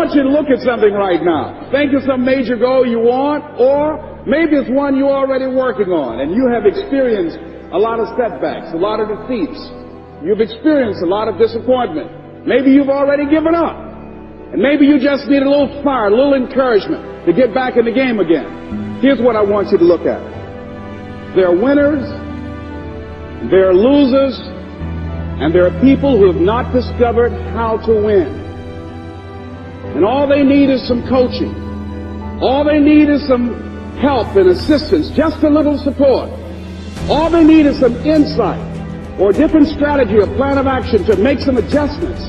want you to look at something right now. Think of some major goal you want, or maybe it's one you're already working on, and you have experienced a lot of setbacks, a lot of defeats. You've experienced a lot of disappointment. Maybe you've already given up. And maybe you just need a little fire, a little encouragement to get back in the game again. Here's what I want you to look at. There are winners, there are losers, and there are people who have not discovered how to win. And all they need is some coaching. All they need is some help and assistance, just a little support. All they need is some insight or a different strategy, a plan of action to make some adjustments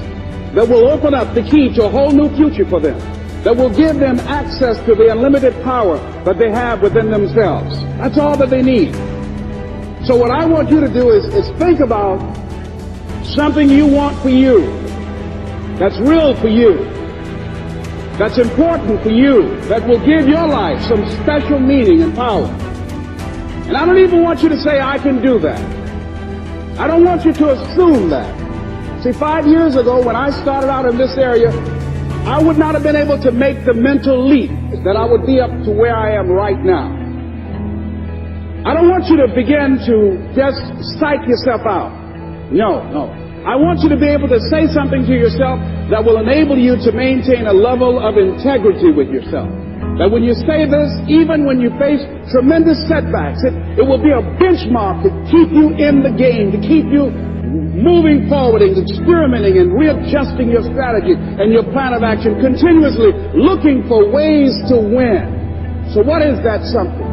that will open up the key to a whole new future for them, that will give them access to the unlimited power that they have within themselves. That's all that they need. So what I want you to do is think about something you want for you, that's real for you, that's important for you, that will give your life some special meaning and power. And I don't even want you to say, I can do that. I don't want you to assume that. See, 5 years ago, when I started out in this area, I would not have been able to make the mental leap that I would be up to where I am right now. I don't want you to begin to just psych yourself out. No. I want you to be able to say something to yourself that will enable you to maintain a level of integrity with yourself. That when you say this, even when you face tremendous setbacks, it will be a benchmark to keep you in the game, to keep you moving forward and experimenting and readjusting your strategy and your plan of action, continuously looking for ways to win. So what is that something?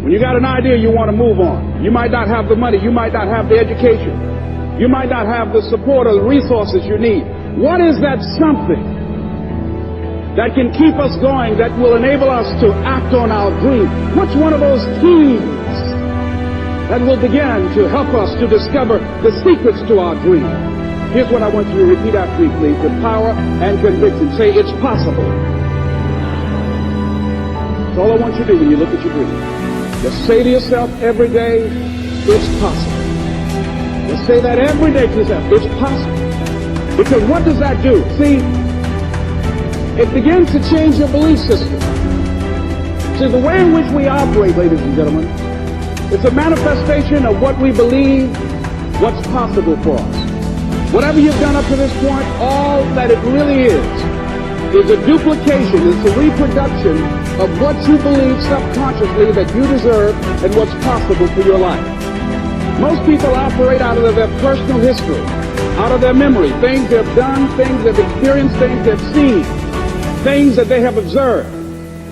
When you got an idea, you want to move on. You might not have the money. You might not have the education. You might not have the support or the resources you need. What is that something that can keep us going, that will enable us to act on our dream? What's one of those keys that will begin to help us to discover the secrets to our dream? Here's what I want you to repeat after me, please, with power and conviction. Say, it's possible. That's all I want you to do when you look at your dream. Just say to yourself every day, it's possible. Just say that every day to yourself, it's possible. Because what does that do? See, it begins to change your belief system. See, the way in which we operate, ladies and gentlemen, it's a manifestation of what we believe, what's possible for us. Whatever you've done up to this point, all that it really is a duplication, it's a reproduction of what you believe subconsciously that you deserve and what's possible for your life. Most people operate out of their personal history, out of their memory, things they've done, things they've experienced, things they've seen, things that they have observed.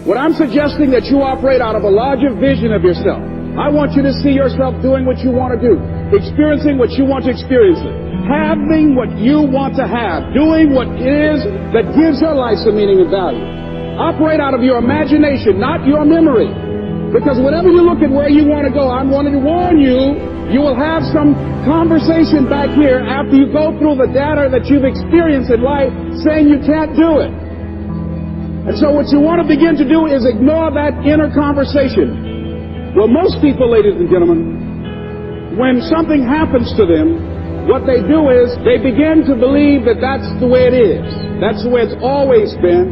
What I'm suggesting that you operate out of a larger vision of yourself. I want you to see yourself doing what you want to do, experiencing what you want to experience, having what you want to have, doing what it is that gives your life some meaning and value. Operate out of your imagination, not your memory. Because whenever you look at where you want to go, I'm wanting to warn you, you will have some conversation back here after you go through the data that you've experienced in life saying you can't do it. And so what you want to begin to do is ignore that inner conversation. Well, most people, ladies and gentlemen, when something happens to them, what they do is they begin to believe that that's the way it is. That's the way it's always been.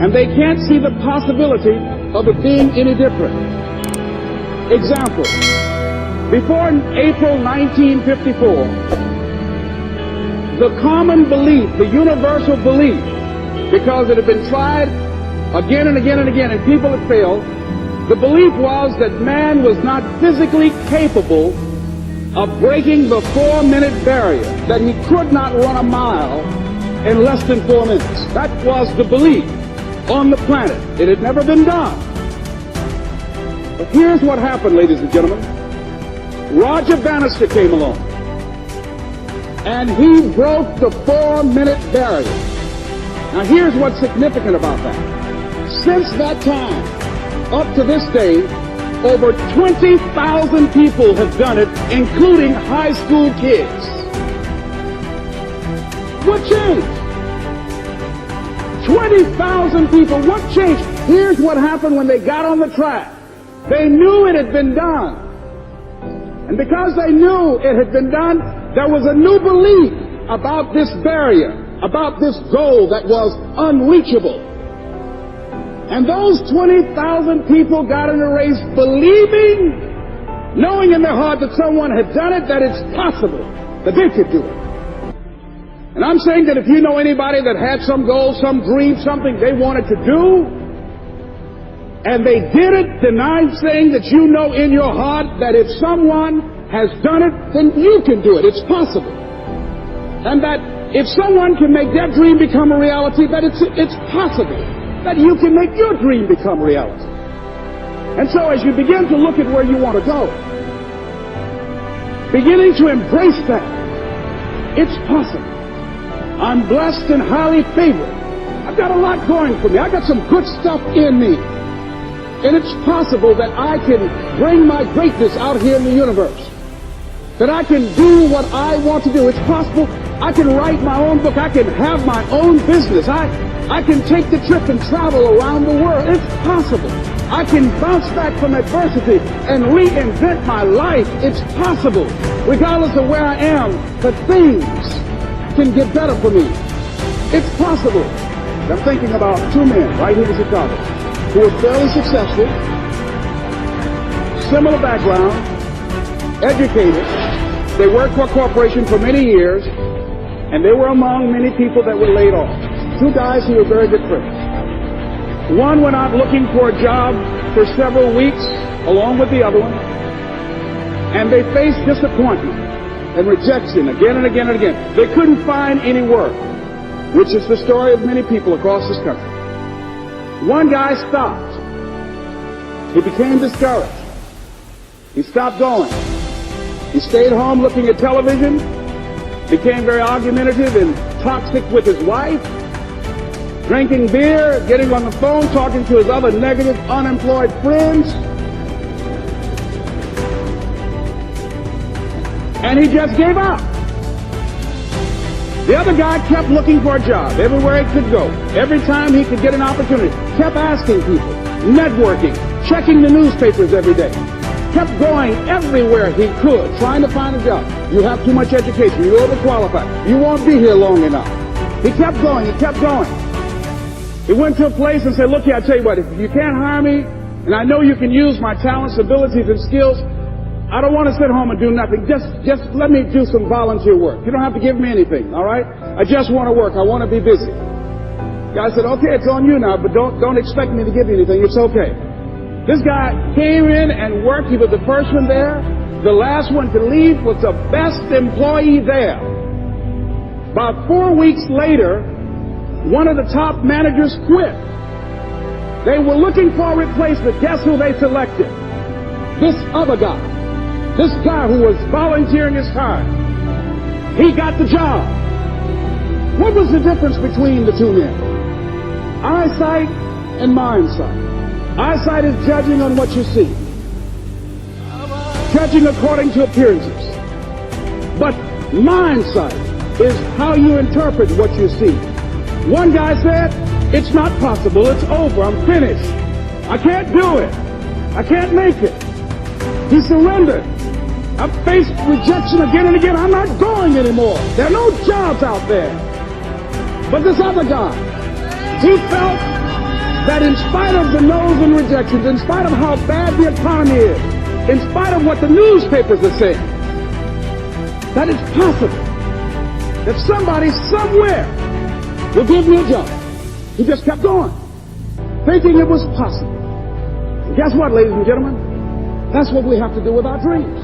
And they can't see the possibility of it being any different. Example. Before April 1954, the common belief, the universal belief, because it had been tried again and again and again and people had failed, the belief was that man was not physically capable of breaking the 4-minute barrier, that he could not run a mile in less than 4 minutes. That was the belief on the planet. It had never been done. But here's what happened, ladies and gentlemen. Roger Bannister came along, and he broke the 4-minute barrier. Now here's what's significant about that. Since that time, up to this day, over 20,000 people have done it, including high school kids. What changed? 20,000 people. What changed? Here's what happened when they got on the track. They knew it had been done. And because they knew it had been done, there was a new belief about this barrier. about this goal that was unreachable. And those 20,000 people got in a race believing, knowing in their heart that someone had done it, that it's possible, that they could do it. And I'm saying that if you know anybody that had some goal, some dream, something they wanted to do, and they did it, then I'm saying that you know in your heart that if someone has done it, then you can do it. It's possible. And that if someone can make their dream become a reality, that it's possible that you can make your dream become reality. And so as you begin to look at where you want to go, beginning to embrace that, it's possible. I'm blessed and highly favored. I've got a lot going for me. I've got some good stuff in me. And it's possible that I can bring my greatness out here in the universe. That I can do what I want to do. It's possible I can write my own book. I can have my own business. I can take the trip and travel around the world. It's possible. I can bounce back from adversity and reinvent my life. It's possible. Regardless of where I am, that things can get better for me. It's possible. I'm thinking about two men right here in Chicago who were fairly successful, similar background, educated. They worked for a corporation for many years, and they were among many people that were laid off. Two guys who were very good friends. One went out looking for a job for several weeks along with the other one, and they faced disappointment and rejection again and again and again. They couldn't find any work, which is the story of many people across this country. One guy stopped. He became discouraged. He stopped going. He stayed home looking at television, became very argumentative and toxic with his wife, drinking beer, getting on the phone, talking to his other negative, unemployed friends. And he just gave up. The other guy kept looking for a job everywhere he could go. Every time he could get an opportunity, kept asking people, networking, checking the newspapers every day. Kept going everywhere he could, trying to find a job. You have too much education. You're overqualified. You won't be here long enough. He kept going. He kept going. He went to a place and said, look here, I tell you what, if you can't hire me, and I know you can use my talents, abilities, and skills, I don't want to sit home and do nothing. Just let me do some volunteer work. You don't have to give me anything, all right? I just want to work. I want to be busy. The guy said, okay, it's on you now, but don't expect me to give you anything. It's okay. This guy came in and worked. He was the first one there. The last one to leave was the best employee there. About 4 weeks later, one of the top managers quit. They were looking for a replacement. Guess who they selected? This other guy. This guy who was volunteering his time. He got the job. What was the difference between the two men? Eyesight and mindsight. Eyesight is judging on what you see. Judging according to appearances. But mindsight is how you interpret what you see. One guy said, it's not possible, it's over, I'm finished. I can't do it. I can't make it. He surrendered. I've faced rejection again and again. I'm not going anymore. There are no jobs out there. But this other guy, he felt that in spite of the no's and rejections, in spite of how bad the economy is, in spite of what the newspapers are saying, that it's possible that somebody somewhere will give me a job. He just kept going, thinking it was possible. And guess what, ladies and gentlemen? That's what we have to do with our dreams.